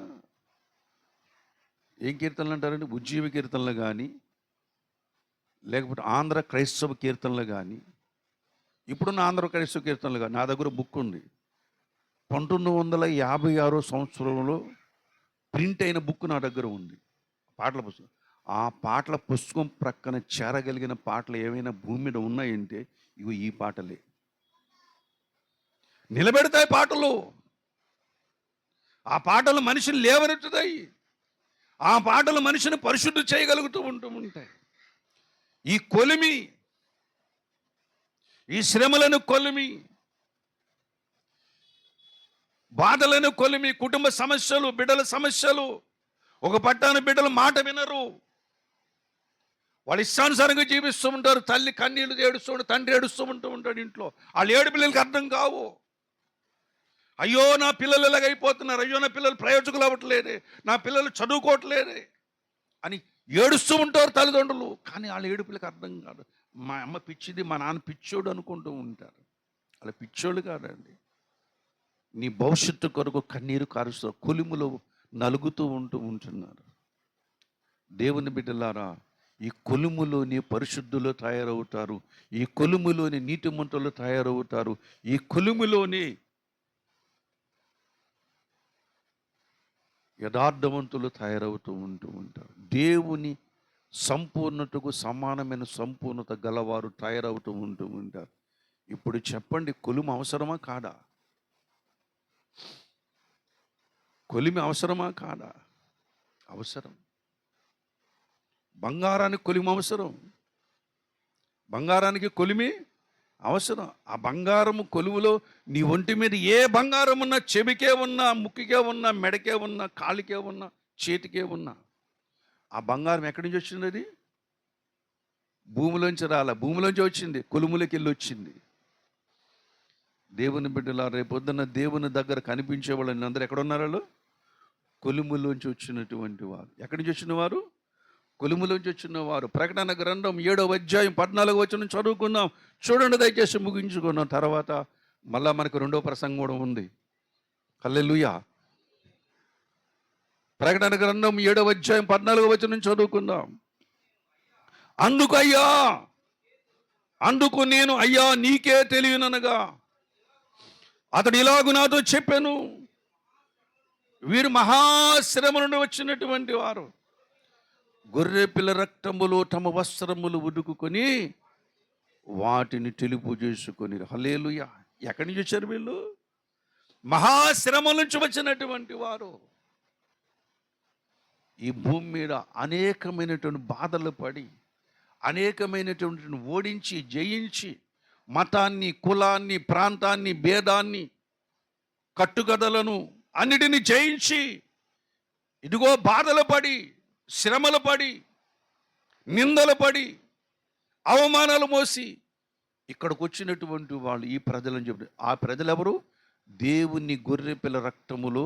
ఏం కీర్తనలు అంటారండి? ఉజ్జీవ కీర్తనలు కానీ, లేకపోతే ఆంధ్ర క్రైస్తవ కీర్తనలు కానీ, ఇప్పుడున్న ఆంధ్ర క్రైస్తవ కీర్తనలు కానీ, నా దగ్గర బుక్ ఉంది. 1956 సంవత్సరంలో ప్రింట్ అయిన బుక్ నా దగ్గర ఉంది, పాటల పుస్తకం. ఆ పాటల పుస్తకం ప్రక్కన చేరగలిగిన పాటలు ఏమైనా భూమి మీద ఉన్నాయంటే ఇవి ఈ పాటలే. నిలబెడతాయి పాటలు, ఆ పాటలు మనిషిని లేవనెత్తుతాయి, ఆ పాటలు మనిషిని పరిశుద్ధి చేయగలుగుతూ ఉంటాయి. ఈ కొలిమి, ఈ శ్రమలను కొలిమి, బాధలను కొలిమి, కుటుంబ సమస్యలు, బిడ్డల సమస్యలు, ఒక పట్టాన బిడ్డలు మాట వినరు, వాళ్ళు ఇష్టానుసారంగా జీవిస్తూ ఉంటారు. తల్లి కన్నీళ్ళు ఏడుస్తూ ఉంటాడు, తండ్రి ఏడుస్తూ ఉంటాడు ఇంట్లో. వాళ్ళు ఏడు పిల్లలకి అర్థం కావు. అయ్యో నా పిల్లలు ఇలాగైపోతున్నారు, అయ్యో నా పిల్లలు ప్రయోజకులు అవ్వట్లేదే, నా పిల్లలు చదువుకోవట్లేదే అని ఏడుస్తూ ఉంటారు తల్లిదండ్రులు. కానీ వాళ్ళ ఏడుపులకు అర్థం కాదు. మా అమ్మ పిచ్చిది, మా నాన్న పిచ్చోడు అనుకుంటూ ఉంటారు. వాళ్ళ పిచ్చోళ్ళు కాదండి. నీ భవిష్యత్తు కొరకు కన్నీరు కారుస్తూ కొలిములో నలుగుతూ ఉంటున్నారు. దేవుని బిడ్డలారా, ఈ కొలుములోని పరిశుద్ధులు తయారవుతారు, ఈ కొలుములోని నీతిమంతులు తయారవుతారు, ఈ కొలుములోని యథార్థవంతులు తయారవుతూ ఉంటారు. దేవుని సంపూర్ణతకు సమానమైన సంపూర్ణత గలవారు తయారవుతూ ఉంటారు. ఇప్పుడు చెప్పండి, కొలుము అవసరమా కాదా? కొలిమి అవసరమా కాదా? అవసరం. బంగారానికి కొలిమి అవసరం, బంగారానికి కొలిమి అవసరం. ఆ బంగారము కొలువులో నీ ఒంటి మీద ఏ బంగారం ఉన్నా, చెవికే ఉన్నా, ముక్కికే ఉన్నా, మెడకే ఉన్నా, కాలికే ఉన్నా, చేతికే ఉన్నా, ఆ బంగారం ఎక్కడి నుంచి వచ్చింది? అది భూమిలోంచి రాల, భూమిలోంచి వచ్చింది, కొలుములోకి వెళ్ళి వచ్చింది. దేవుని బిడ్డలా, రేపొద్దున దేవుని దగ్గర కనిపించే వాళ్ళని అందరూ ఎక్కడున్నారు? వాళ్ళు కొలుములోంచి వచ్చినటువంటి వారు. ఎక్కడి నుంచి వచ్చిన వారు? కొలుములోంచి వచ్చిన వారు. ప్రకటన గ్రంథం 7వ అధ్యాయం 14వ వచనం చదువుకుందాం. చూడండి దయచేసి, ముగించుకున్నాం. తర్వాత మళ్ళా మనకు రెండో ప్రసంగం కూడా ఉంది. హల్లెలూయా. ప్రకటన గ్రంథం 7వ అధ్యాయం 14వ వచనం చదువుకుందాం. అందుకు నేను, అయ్యా నీకే తెలియననగా అతడు ఇలాగు నాతో చెప్పాను, వీరు మహాశ్రమ నుండి వచ్చినటువంటి వారు, గొర్రె పిల్ల రక్తములో తమ వస్త్రములు ఉడుకుకొని వాటిని తెలుపు చేసుకొని. హల్లెలూయా. ఎక్కడి నుంచి వచ్చారు వీళ్ళు? మహాశ్రమ నుంచి వచ్చినటువంటి వారు. ఈ భూమి మీద అనేకమైనటువంటి బాధలు పడి, అనేకమైనటువంటి ఓడించి, జయించి, మతాన్ని, కులాన్ని, ప్రాంతాన్ని, భేదాన్ని, కట్టుకథలను అన్నిటిని జయించి, ఇదిగో బాధలు పడి, శ్రమలు పడి, నిందలు పడి, అవమానాలు మోసి ఇక్కడికి వచ్చినటువంటి వాళ్ళు ఈ ప్రజలని చెప్పి, ఆ ప్రజలు ఎవరు? దేవుని గొర్రె పిల్ల రక్తములో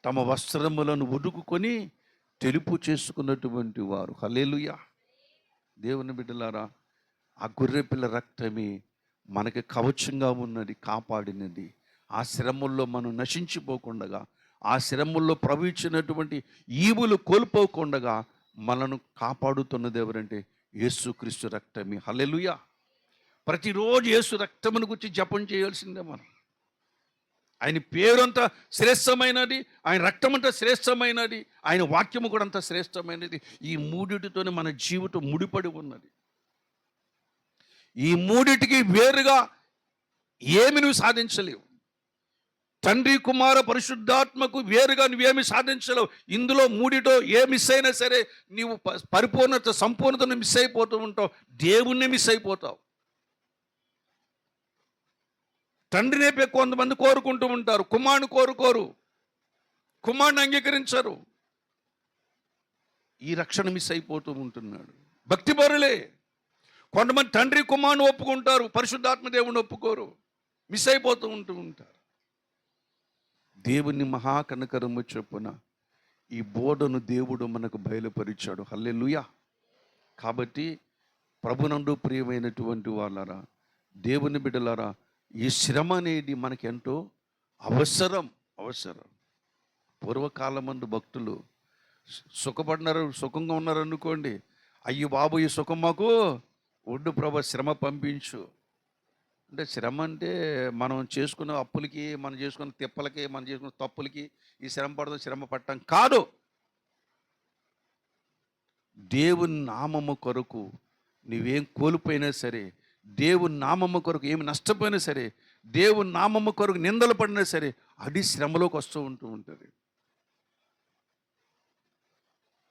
తమ వస్త్రములను ఉడుకుకొని తెలుపు చేసుకున్నటువంటి వారు. హల్లెలూయా. దేవుని బిడ్డలారా, ఆ గొర్రె పిల్ల రక్తమే మనకి కవచంగా ఉన్నది, కాపాడినది. ఆ శ్రమల్లో మనం నశించిపోకుండగా, ఆ శ్రమల్లో ప్రవహించినటువంటి ఈవులు కోల్పోకుండగా మనను కాపాడుతున్నది ఎవరంటే యేసుక్రీస్తు రక్తమే. హల్లెలూయా. ప్రతిరోజు యేసు రక్తమును గురించి జపం చేయాల్సిందే మనం. ఆయన పేరంత శ్రేష్టమైనది, ఆయన రక్తం అంతా శ్రేష్టమైనది, ఆయన వాక్యము కూడా అంత శ్రేష్టమైనది. ఈ మూడిటితోనే మన జీవితం ముడిపడి ఉన్నది. ఈ మూడిటికి వేరుగా ఏమి నువ్వు సాధించలేవు. తండ్రి, కుమార, పరిశుద్ధాత్మకు వేరుగా నువ్వేమి సాధించలేవు. ఇందులో మూడిటో ఏ మిస్ అయినా సరే నీవు పరిపూర్ణత, సంపూర్ణతను మిస్ అయిపోతూ ఉంటావు, దేవుణ్ణి మిస్ అయిపోతావు. తండ్రినే కొంతమంది కోరుకుంటూ ఉంటారు, కుమారుని కోరుకోరు, కుమారుని అంగీకరించరు. ఈ రక్షణ మిస్ అయిపోతూ ఉంటున్నాడు. భక్తి పరులే కొంతమంది తండ్రి కుమారుని ఒప్పుకుంటారు, పరిశుద్ధాత్మ దేవుని ఒప్పుకోరు, మిస్ అయిపోతూ ఉంటారు. దేవుని మహాకనకరము చొప్పున ఈ బోధను దేవుడు మనకు బయలుపరిచాడు. హల్లెలూయా. కాబట్టి ప్రభునందు ప్రియమైనటువంటి వాళ్ళారా, దేవుని బిడ్డలారా, ఈ శ్రమ అనేది మనకి ఎంతో అవసరం. పూర్వకాలమందు భక్తులు సుఖపడినారు, సుఖంగా ఉన్నారు అనుకోండి, అయ్యో బాబు ఈ సుఖం మాకు ఒడ్డు ప్రభు, శ్రమ పంపించు అంటే. శ్రమ అంటే మనం చేసుకున్న అప్పులకి, మనం చేసుకున్న తిప్పలకి, మనం చేసుకున్న తప్పులకి ఈ శ్రమ పడదు, శ్రమ పట్టం కాదు. దేవుని నామము కొరకు నువ్వేం కోల్పోయినా సరే, దేవుని నామము కొరకు ఏమి నష్టపోయినా సరే, దేవుని నామము కొరకు నిందలు పడినా సరే, అది శ్రమలోకి వస్తూ ఉంటుంది.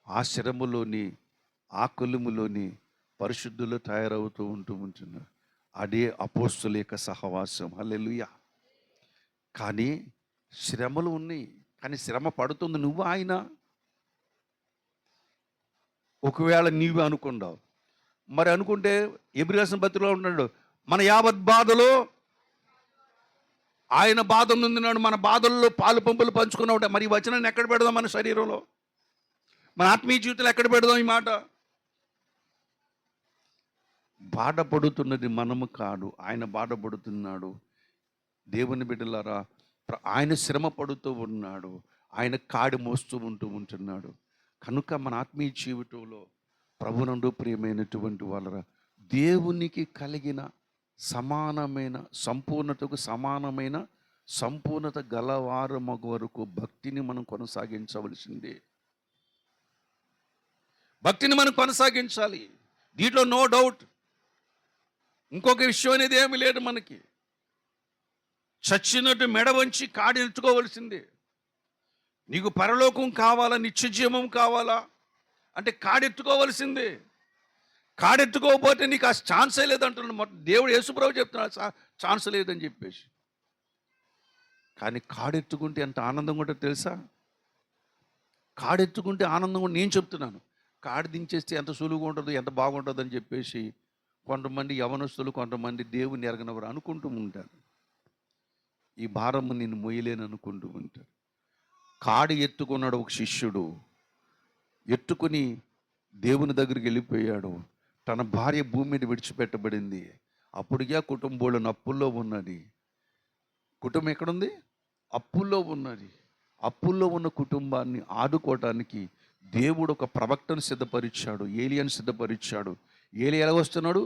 ఆ శ్రమలోని, ఆ కొలుములోని పరిశుద్ధులు తయారవుతూ ఉంటున్నారు. అదే అపోస్తుల యొక్క సహవాసం. హల్లెలూయా. కానీ శ్రమలు ఉన్నాయి, కానీ శ్రమ పడుతుంది నువ్వు, ఆయన. ఒకవేళ నీవు అనుకున్నావు, మరి అనుకుంటే ఎబ్రీ రాసిన పత్రికలో ఉన్నాడు, మన యావత్ బాధలో ఆయన బాధ నొందినాడు, మన బాధల్లో పాలు పంపులు పంచుకున్నాడు. మరి ఈ వచనాన్ని ఎక్కడ పెడదాం? మన శరీరంలో, మన ఆత్మీయ జీవితంలో ఎక్కడ పెడదాం ఈ మాట? బాధపడుతున్నది మనము కాదు, ఆయన బాధపడుతున్నాడు. దేవుని బిడ్డలారా, ఆయన శ్రమ పడుతూ ఉన్నాడు, ఆయన కాడి మోస్తూ ఉంటున్నాడు. కనుక మన ఆత్మీయ జీవితంలో ప్రభునందు ప్రియమైనటువంటి వాళ్ళరా, దేవునికి కలిగిన సమానమైన సంపూర్ణతకు సమానమైన సంపూర్ణత గలవారమగు వరకు భక్తిని మనం కొనసాగించవలసిందే. భక్తిని మనం కొనసాగించాలి, దీంట్లో నో డౌట్. ఇంకొక విషయం అనేది ఏమి లేదు మనకి. చచ్చినట్టు మెడ వంచి కాడి ఎత్తుకోవలసిందే. నీకు పరలోకం కావాలా, నిత్యజీవం కావాలా అంటే కాడెత్తుకోవలసిందే. కాడెత్తుకోకపోతే నీకు ఆ ఛాన్సే లేదంటున్నాడు దేవుడు. యేసుప్రభు చెప్తున్నాడు ఛాన్స్ లేదని చెప్పేసి. కానీ కాడెత్తుకుంటే ఎంత ఆనందంగా ఉంటుందో తెలుసా? కాడెత్తుకుంటే ఆనందంగా నేను చెప్తున్నాను. కాడి దించేస్తే ఎంత సులువుగా ఉంటుందో, ఎంత బాగుంటుందో అని చెప్పేసి కొంతమంది యవనస్తులు, కొంతమంది దేవుని ఎరగనవారు అనుకుంటూ ఉంటారు. ఈ భారము నేను మొయ్యలేను అనుకుంటూ ఉంటారు. కాడి ఎత్తుకున్నాడు ఒక శిష్యుడు. ఎత్తుకుని దేవుని దగ్గరికి వెళ్ళిపోయాడు. తన భార్య భూమి మీద విడిచిపెట్టబడింది. అప్పటికే ఆ కుటుంబంలో అప్పుల్లో ఉన్నది. కుటుంబం ఎక్కడుంది? అప్పుల్లో ఉన్నది. అప్పుల్లో ఉన్న కుటుంబాన్ని ఆదుకోవటానికి దేవుడు ఒక ప్రవక్తను సిద్ధపరిచాడు, ఏలియాను సిద్ధపరిచాడు. ఏలియా ఎలా వస్తున్నాడు?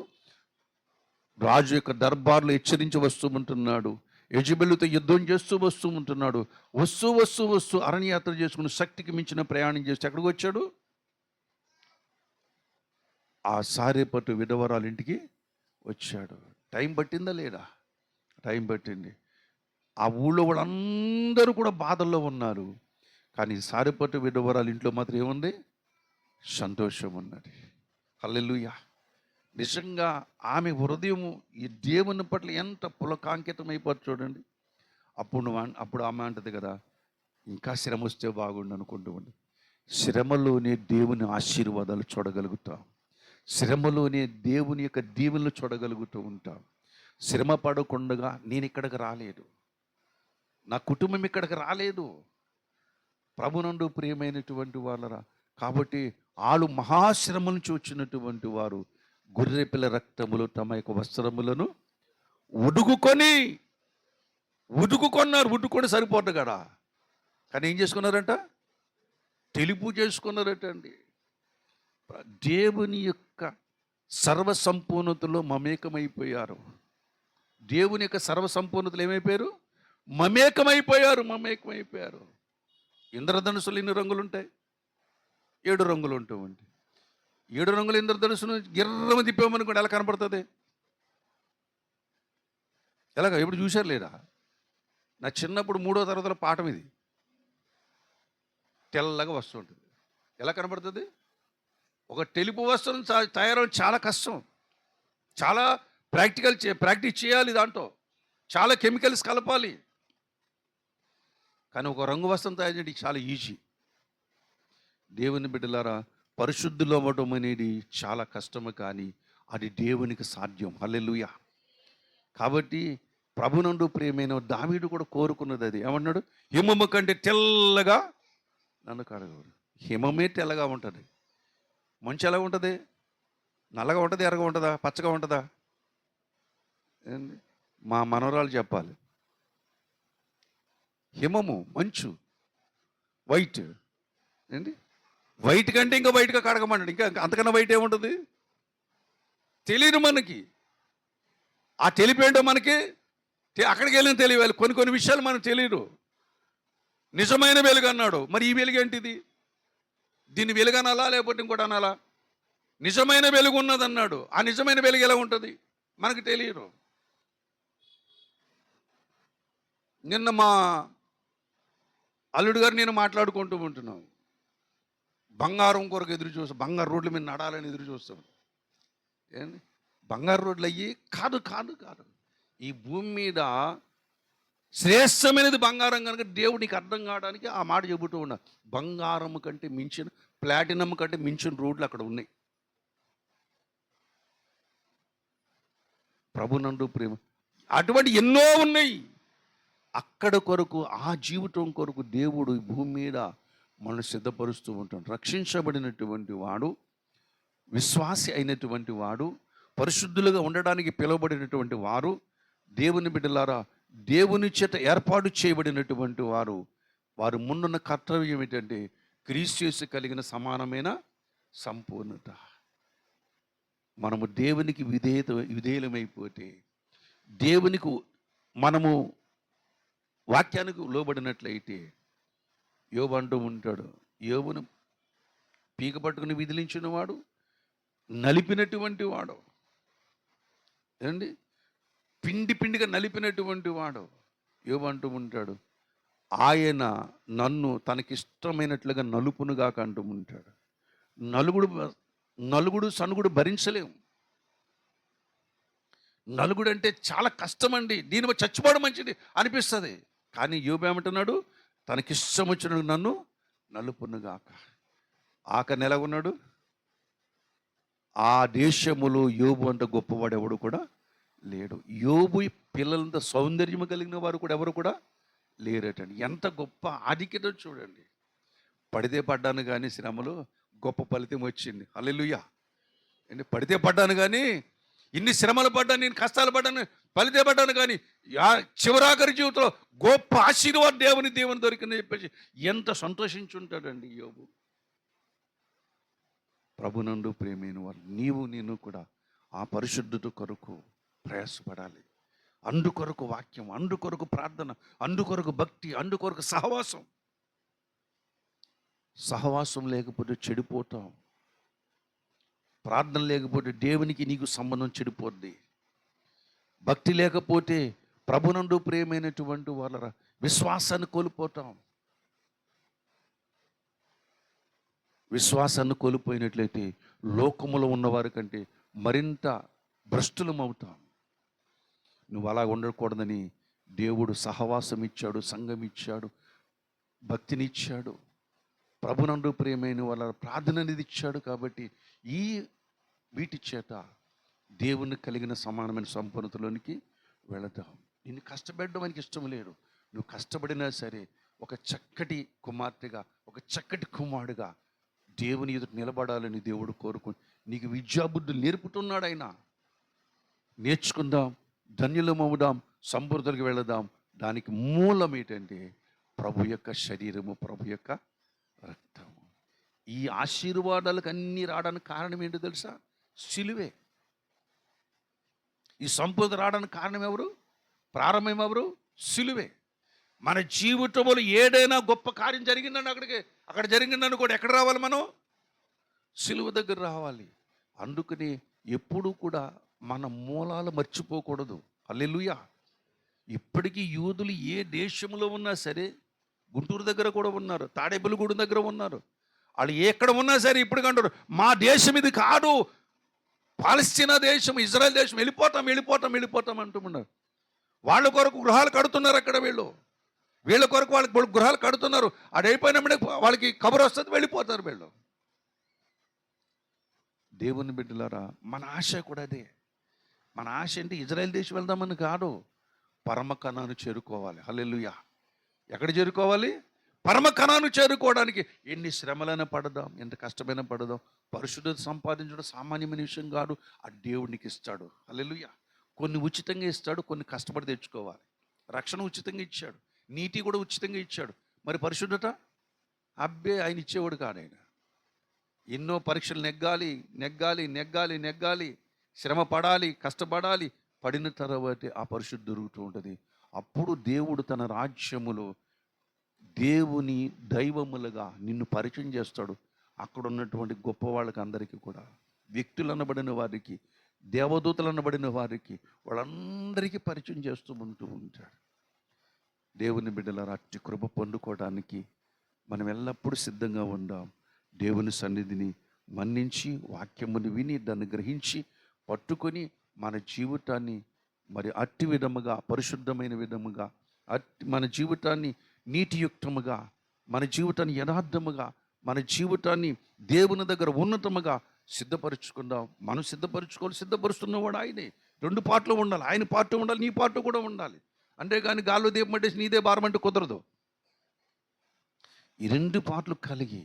రాజు యొక్క దర్బార్లో హెచ్చరించి వస్తూ ఉంటున్నాడు. యెజెబెలుతో యుద్ధం చేస్తూ వస్తూ ఉంటున్నాడు. వస్తూ అరణ్యయాత్ర చేసుకుని శక్తికి మించిన ప్రయాణం చేస్తూ ఎక్కడికి వచ్చాడు? ఆ సారేపట్టు విధవరాలు ఇంటికి వచ్చాడు. టైం పట్టిందా లేదా? టైం పట్టింది. ఆ ఊళ్ళో వాళ్ళందరూ కూడా బాధల్లో ఉన్నారు. కానీ సారేపట్టు విధవరాలు ఇంట్లో మాత్రం ఏముంది? సంతోషం ఉన్నది. హల్లెలూయా. నిజంగా ఆమె హృదయము ఈ దేవుని పట్ల ఎంత పులకాంకితం అయిపోతుంది చూడండి. అప్పుడు ఆమె అంటది కదా, ఇంకా శ్రమ వస్తే బాగుండు అనుకుంటూ ఉండి. శ్రమలోనే దేవుని ఆశీర్వాదాలు చూడగలుగుతాం. శ్రమలోనే దేవుని యొక్క దీవెనలు చూడగలుగుతూ ఉంటాం. శ్రమ పడకుండా నేను ఇక్కడికి రాలేదు, నా కుటుంబం ఇక్కడికి రాలేదు. ప్రభునందు ప్రియమైనటువంటి వాళ్ళరా, కాబట్టి వాళ్ళు మహాశ్రమ నుంచి వచ్చినటువంటి వారు గొర్రెపిల్ల రక్తములు తమ యొక్క వస్త్రములను ఉడుకుకొన్నారు. ఉడుకొని సరిపోద్దు కదా, కానీ ఏం చేసుకున్నారంట? తెలుపు చేసుకున్నారట అండి. దేవుని యొక్క సర్వసంపూర్ణతలో మమేకమైపోయారు. దేవుని యొక్క సర్వసంపూర్ణతలు ఏమైపోయారు? మమేకమైపోయారు. ఇంద్రధనుసులు ఎన్ని రంగులు ఉంటాయి? 7 రంగులు ఉంటాయి. 7 రంగుల ఇంద్రధనుసును గిర్రమ తిప్పామనుకోండి, ఎలా కనపడుతుంది? ఎలాగ ఎప్పుడు చూశారు లేదా? నా చిన్నప్పుడు 3వ తరగతిలో పాఠం ఇది. తెల్లగా వస్తుంటుంది. ఎలా కనపడుతుంది? ఒక తెలుపు వస్త్రం తయారవడం చాలా కష్టం. చాలా ప్రాక్టీస్ చేయాలి. దాంట్లో చాలా కెమికల్స్ కలపాలి. కానీ ఒక రంగు వస్త్రం తయారు చేయడానికి చాలా ఈజీ. దేవుని బిడ్డలారా, పరిశుద్ధులు అవ్వడం అనేది చాలా కష్టము, కానీ అది దేవునికి సాధ్యం. హల్లెలూయా. కాబట్టి ప్రభునందు ప్రియమైన దావీదు కూడా కోరుకున్నది అది. ఏమన్నాడు? హిమము కంటే తెల్లగా నన్ను కడగడు. హిమమే తెల్లగా ఉంటుంది. మంచు ఎలా ఉంటుంది? నల్లగా ఉంటుంది, ఎర్రగా ఉంటుందా, పచ్చగా ఉంటుందా? ఏంది? మా మనవరాలు చెప్పాలి. హిమము, మంచు, వైట్. ఏంటి? వైట్ కంటే ఇంకా వైట్గా కడగమంటాడు. ఇంకా అంతకన్నా వైట్ ఏముంటుంది? తెలియదు మనకి. ఆ తెలిపేంటో మనకి అక్కడికి వెళ్ళిన తెలియాలి. కొన్ని విషయాలు మనకు తెలియదు. నిజమైన వెలుగు అన్నాడు. మరి ఈ వెలుగు ఏంటిది? దీన్ని వెలుగు అనాలా, లేకపోతే ఇంకోటి అనాలా? నిజమైన వెలుగు ఉన్నదన్నాడు. ఆ నిజమైన వెలుగు ఎలా ఉంటుంది మనకు తెలియదు. నిన్న మా అల్లుడు గారు నేను మాట్లాడుకుంటూ ఉంటున్నాం. బంగారం కొరకు ఎదురు చూస్తాం. బంగారు రోడ్ల మీద నడాలని ఎదురు చూస్తాం. ఏంది? బంగారు రోడ్లు అయ్యి కాదు. ఈ భూమి మీద శ్రేష్టమైనది బంగారం కనుక దేవుడికి అర్థం కావడానికి ఆ మాట చెబుతూ ఉన్నా. బంగారం కంటే మించిన, ప్లాటినం కంటే మించిన రోడ్లు అక్కడ ఉన్నాయి. ప్రభునందు ప్రేమ అటువంటి ఎన్నో ఉన్నాయి. అక్కడ కొరకు, ఆ జీవితం కొరకు దేవుడు ఈ భూమి మీద మనల్ని సిద్ధపరుస్తూ ఉంటాడు. రక్షించబడినటువంటి వాడు, విశ్వాసి అయినటువంటి వాడు, పరిశుద్ధులుగా ఉండడానికి పిలువబడినటువంటి వారు, దేవుని బిడ్డలారా, దేవుని చేత ఏర్పాటు చేయబడినటువంటి వారు ముందున్న కర్తవ్యం ఏమిటంటే క్రీస్తు యేసు కలిగిన సమానమైన సంపూర్ణత. మనము దేవునికి విధేయులమైపోతే, దేవునికి మనము వాక్యానికి లోబడినట్లయితే, యోబు అంటూ ఉంటాడు, యోబును పీక పట్టుకుని విదిలించిన వాడు, నలిపినటువంటి వాడు, ఏండి పిండిగా నలిపినటువంటి వాడు యోబు అంటూ ఉంటాడు, ఆయన నన్ను తనకిష్టమైనట్లుగా నలుపునుగాక అంటూ ఉంటాడు. నలుగుడు సనుగుడు భరించలేము. నలుగుడు అంటే చాలా కష్టమండి. దీని చచ్చిపోవడం మంచిది అనిపిస్తుంది. కానీ యోబు ఏమంటున్నాడు? తనకిష్టం వచ్చిన నన్ను నలుపునుగాక. ఆఖరిని ఎలాగున్నాడు? ఆ దేశములో యోబు అంత గొప్పవాడు ఎవడు కూడా లేడు. యోబు పిల్లలంత సౌందర్యము కలిగిన వారు కూడా ఎవరు కూడా లేరటండి. ఎంత గొప్ప ఆధిక్యత చూడండి. పడితే పడ్డాను కానీ శ్రమలు గొప్ప ఫలితం వచ్చింది. హల్లెలూయా. అంటే పడితే పడ్డాను కానీ, ఇన్ని శ్రమలు పడ్డాను, నేను కష్టాలు పడ్డాను, ఫలితే పడ్డాను కానీ చివరాఖరి జీవితంలో గొప్ప ఆశీర్వాదం దేవుని దొరికిందని చెప్పేసి ఎంత సంతోషించుంటాడండి యోబు. ప్రభునందు ప్రేమైన వాళ్ళు నీవు నేను కూడా ఆ పరిశుద్ధత కొరకు ప్రయాసపడాలి. అందుకొరకు వాక్యం, అందుకొరకు ప్రార్థన, అందుకొరకు భక్తి, అందుకొరకు సహవాసం. సహవాసం లేకపోతే చెడిపోతాం. ప్రార్థన లేకపోతే దేవునికి నీకు సంబంధం చెడిపోద్ది. భక్తి లేకపోతే ప్రభునందు ప్రేమైనటువంటి వాళ్ళ విశ్వాసాన్ని కోల్పోతాం. విశ్వాసాన్ని కోల్పోయినట్లయితే లోకములో ఉన్నవారి కంటే మరింత భ్రష్టులం అవుతాం. నువ్వు అలా ఉండకూడదని దేవుడు సహవాసం ఇచ్చాడు, సంఘం ఇచ్చాడు, భక్తినిచ్చాడు, ప్రభునందు ప్రియమైన వాళ్ళ ప్రార్థన అనేది ఇచ్చాడు. కాబట్టి ఈ వీటి చేత దేవుని కలిగిన సమానమైన సంపన్నతలోనికి వెళతాం. నిన్ను కష్టపెట్టడం మనకి ఇష్టం లేదు. నువ్వు కష్టపడినా సరే ఒక చక్కటి కుమార్తెగా, ఒక చక్కటి కుమారుడుగా దేవుని ఎదుట నిలబడాలని దేవుడు కోరుకుని నీకు విద్యాబుద్ధులు నేర్పుతున్నాడు ఆయన. నేర్చుకుందాం, ధన్యులమవుదాం, సమృద్ధికి వెళదాం. దానికి మూలం ఏంటంటే ప్రభు యొక్క శరీరము, ప్రభు యొక్క రక్తము. ఈ ఆశీర్వాదాలకు అన్నీ రావడానికి కారణం ఏంటో తెలుసా? సిలువే. ఈ సంపద రావడానికి కారణం ఎవరు? ప్రారంభం ఎవరు? సిలువే. మన జీవితంలో ఏదైనా గొప్ప కార్యం జరిగిందని అక్కడ జరిగిందని కూడా ఎక్కడ రావాలి? మనం సిలువ దగ్గర రావాలి. అందుకని ఎప్పుడూ కూడా మన మూలాలు మర్చిపోకూడదు. హల్లెలూయా. ఇప్పటికీ యూదులు ఏ దేశంలో ఉన్నా సరే, గుంటూరు దగ్గర కూడా ఉన్నారు, తాడేపల్లిగూడెం దగ్గర ఉన్నారు, వాళ్ళు ఎక్కడ ఉన్నా సరే ఇప్పుడు అంటారు మా దేశం ఇది కాదు, పాలస్తీనా దేశం, ఇజ్రాయెల్ దేశం, వెళ్ళిపోతాం అంటున్నారు. వాళ్ళ కొరకు గృహాలు కడుతున్నారు అక్కడ. వీళ్ళ కొరకు వాళ్ళకి గృహాలు కడుతున్నారు. అది అయిపోయినప్పుడే వాళ్ళకి కబురు వస్తుంది, వెళ్ళిపోతారు వీళ్ళు. దేవుని బిడ్డలారా, మన ఆశ కూడా అదే. మన ఆశ ఏంటి? ఇజ్రాయెల్ దేశం వెళ్దామని కాదు, పరమ కణాను చేరుకోవాలి. హల్లెలూయా. ఎక్కడ చేరుకోవాలి? పరమ కణాను చేరుకోవడానికి ఎన్ని శ్రమలైనా పడదాం, ఎంత కష్టమైనా పడదాం. పరిశుద్ధత సంపాదించడం సామాన్యమైన విషయం కాదు. ఆ దేవుడికి ఇస్తాడు. హల్లెలూయా. కొన్ని ఉచితంగా ఇస్తాడు, కొన్ని కష్టపడి తెచ్చుకోవాలి. రక్షణ ఉచితంగా ఇచ్చాడు, నీతి కూడా ఉచితంగా ఇచ్చాడు. మరి పరిశుద్ధత అబ్బే ఆయన ఇచ్చేవాడు కాదు. ఆయన ఎన్నో పరీక్షలు నెగ్గాలి, శ్రమ పడాలి, కష్టపడాలి. పడిన తర్వాత ఆ పరిశుద్ధి దొరుకుతూ ఉంటుంది. అప్పుడు దేవుడు తన రాజ్యములో దేవుని దైవములుగా నిన్ను పరిచయం చేస్తాడు. అక్కడ ఉన్నటువంటి గొప్ప వాళ్ళకి అందరికీ కూడా, వ్యక్తులు అనబడిన వారికి, దేవదూతలు అనబడిన వారికి, వాళ్ళందరికీ పరిచయం చేస్తూ ఉంటాడు. దేవుని బిడ్డల అట్టి కృప పొందుకోవడానికి మనం ఎల్లప్పుడూ సిద్ధంగా ఉందాం. దేవుని సన్నిధిని మన్నించి, వాక్యమును విని, దాన్ని గ్రహించి పట్టుకొని మన జీవితాన్ని మరి అట్టి విధముగా, పరిశుద్ధమైన విధముగా, మన జీవితాన్ని నీతియుక్తముగా, మన జీవితాన్ని యథార్థముగా, మన జీవితాన్ని దేవుని దగ్గర ఉన్నతముగా సిద్ధపరుచుకుందాం. మనం సిద్ధపరుస్తున్నవాడు ఆయనే. 2 పార్ట్లు ఉండాలి. ఆయన పార్ట్ ఉండాలి, నీ పార్ట్ కూడా ఉండాలి. అంతేగాని గాల్లో దీపం పట్టేసి నీదే భారం అంటే కుదరదు. ఈ 2 పార్ట్లు కలిగి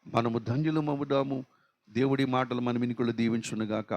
మనము ధన్యులమవుదాము. దేవుడి మాటలు మన వినికులు దీవించునుగాక.